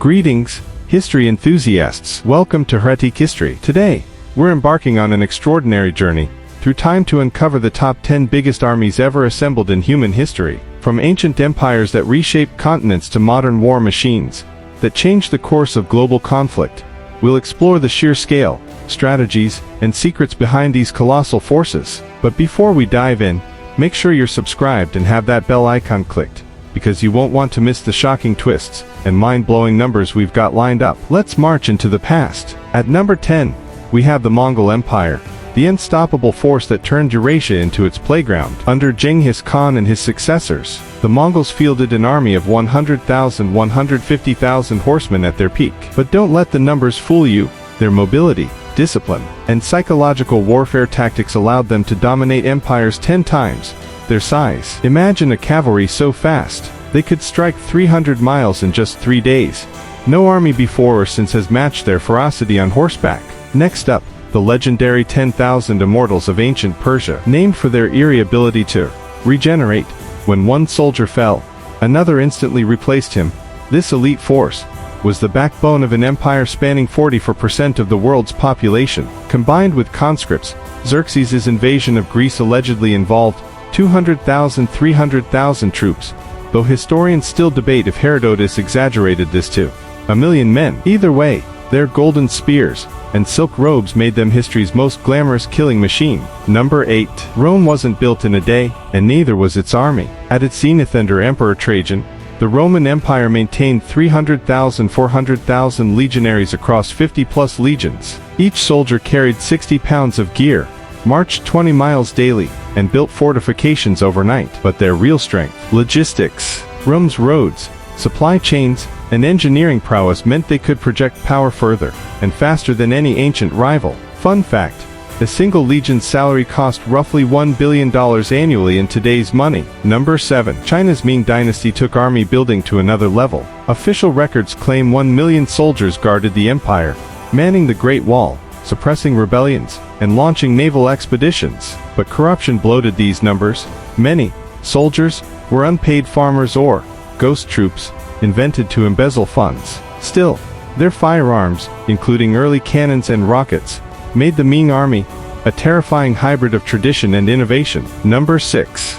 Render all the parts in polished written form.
Greetings, history enthusiasts. Welcome to Heretic History. Today, we're embarking on an extraordinary journey through time to uncover the top 10 biggest armies ever assembled in human history. From ancient empires that reshaped continents to modern war machines that changed the course of global conflict, we'll explore the sheer scale, strategies, and secrets behind these colossal forces. But before we dive in, make sure you're subscribed and have that bell icon clicked, because you won't want to miss the shocking twists and mind-blowing numbers we've got lined up. Let's march into the past. At number 10, we have the Mongol Empire, the unstoppable force that turned Eurasia into its playground. Under Genghis Khan and his successors, the Mongols fielded an army of 100,000 150,000 horsemen at their peak. But don't let the numbers fool you. Their mobility, discipline, and psychological warfare tactics allowed them to dominate empires 10 times their size. Imagine a cavalry so fast, they could strike 300 miles in just 3 days. No army before or since has matched their ferocity on horseback. Next up, the legendary 10,000 immortals of ancient Persia, named for their eerie ability to regenerate. When one soldier fell, another instantly replaced him. This elite force was the backbone of an empire spanning 44% of the world's population. Combined with conscripts, Xerxes' invasion of Greece allegedly involved 200,000 300,000 troops, though historians still debate if Herodotus exaggerated this to 1,000,000 men. Either way, their golden spears and silk robes made them history's most glamorous killing machine. Number 8. Rome wasn't built in a day, and neither was its army. At its zenith under Emperor Trajan, the Roman Empire maintained 300,000 400,000 legionaries across 50-plus legions. Each soldier carried 60 pounds of gear, marched 20 miles daily, and built fortifications overnight. But their real strength, logistics. Rome's roads, supply chains, and engineering prowess meant they could project power further and faster than any ancient rival. Fun fact, a single legion's salary cost roughly $1 billion annually in today's money. Number 7. China's Ming Dynasty took army building to another level. Official records claim 1 million soldiers guarded the empire, manning the Great Wall, suppressing rebellions, and launching naval expeditions. But corruption bloated these numbers. Many soldiers were unpaid farmers or ghost troops, invented to embezzle funds. Still, their firearms, including early cannons and rockets, made the Ming army a terrifying hybrid of tradition and innovation. Number 6.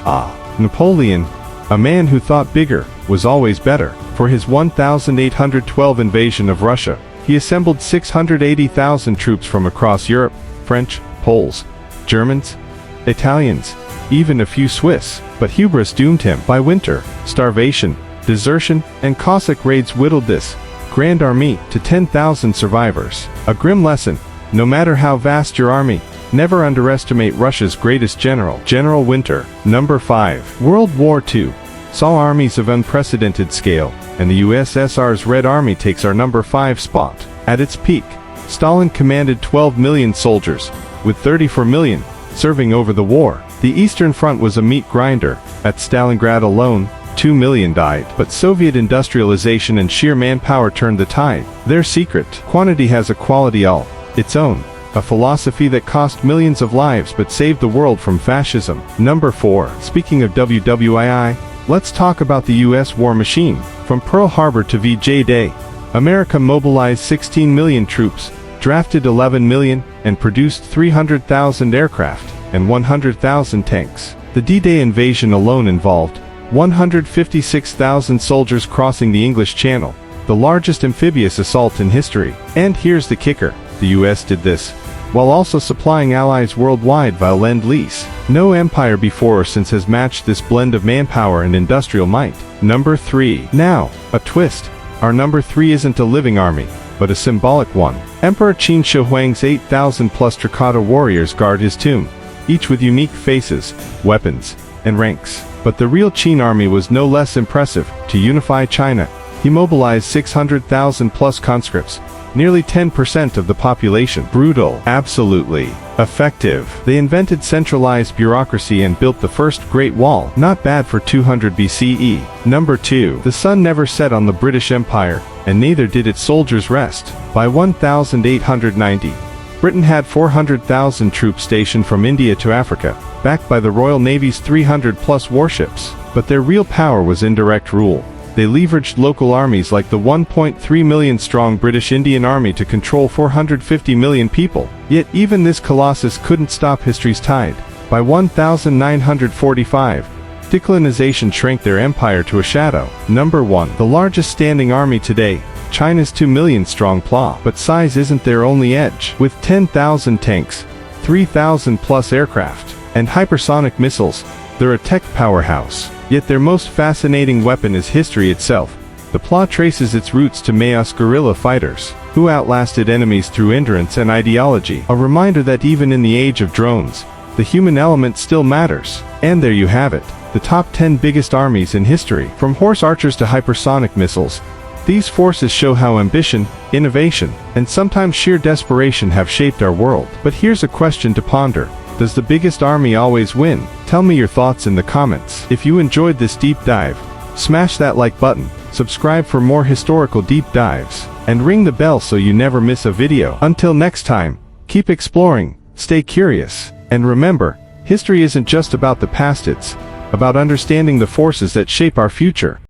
Napoleon, a man who thought bigger was always better. For his 1812 invasion of Russia, he assembled 680,000 troops from across Europe, French, Poles, Germans, Italians, even a few Swiss. But hubris doomed him. By winter, starvation, desertion, and Cossack raids whittled this grand army to 10,000 survivors. A grim lesson: no matter how vast your army, never underestimate Russia's greatest general, General Winter. Number 5. World War II saw armies of unprecedented scale, and the USSR's Red Army takes our number 5 spot. At its peak, Stalin commanded 12 million soldiers, with 34 million serving over the war. The Eastern Front was a meat grinder. At Stalingrad alone, 2 million died. But Soviet industrialization and sheer manpower turned the tide. Their secret: quantity has a quality all its own, a philosophy that cost millions of lives but saved the world from fascism. Number 4. Speaking of WWII, let's talk about the US war machine. From Pearl Harbor to VJ Day, America mobilized 16 million troops, drafted 11 million, and produced 300,000 aircraft and 100,000 tanks. The D-Day invasion alone involved 156,000 soldiers crossing the English Channel, the largest amphibious assault in history. And here's the kicker: the US did this while also supplying allies worldwide via Lend-Lease. No empire before or since has matched this blend of manpower and industrial might. Number 3. Now, a twist. Our number 3 isn't a living army, but a symbolic one. Emperor Qin Shi Huang's 8,000-plus terracotta warriors guard his tomb, each with unique faces, weapons, and ranks. But the real Qin army was no less impressive. To unify China, he mobilized 600,000-plus conscripts, nearly 10% of the population. Brutal. Absolutely effective. They invented centralized bureaucracy and built the first Great Wall. Not bad for 200 BCE. Number 2. The sun never set on the British Empire, and neither did its soldiers rest. By 1890, Britain had 400,000 troops stationed from India to Africa, backed by the Royal Navy's 300-plus warships. But their real power was indirect rule. They leveraged local armies like the 1.3 million strong British Indian Army to control 450 million people. Yet even this colossus couldn't stop history's tide. By 1945, declinization shrank their empire to a shadow. Number 1. The largest standing army today, China's 2 million strong PLA. But size isn't their only edge. With 10,000 tanks, 3,000 plus aircraft, and hypersonic missiles, they're a tech powerhouse. Yet their most fascinating weapon is history itself. The PLA traces its roots to Mao's guerrilla fighters, who outlasted enemies through endurance and ideology. A reminder that even in the age of drones, the human element still matters. And there you have it, the top 10 biggest armies in history. From horse archers to hypersonic missiles, these forces show how ambition, innovation, and sometimes sheer desperation have shaped our world. But here's a question to ponder. Does the biggest army always win? Tell me your thoughts in the comments. If you enjoyed this deep dive, smash that like button, subscribe for more historical deep dives, and ring the bell so you never miss a video. Until next time, keep exploring, stay curious, and remember, history isn't just about the past, it's about understanding the forces that shape our future.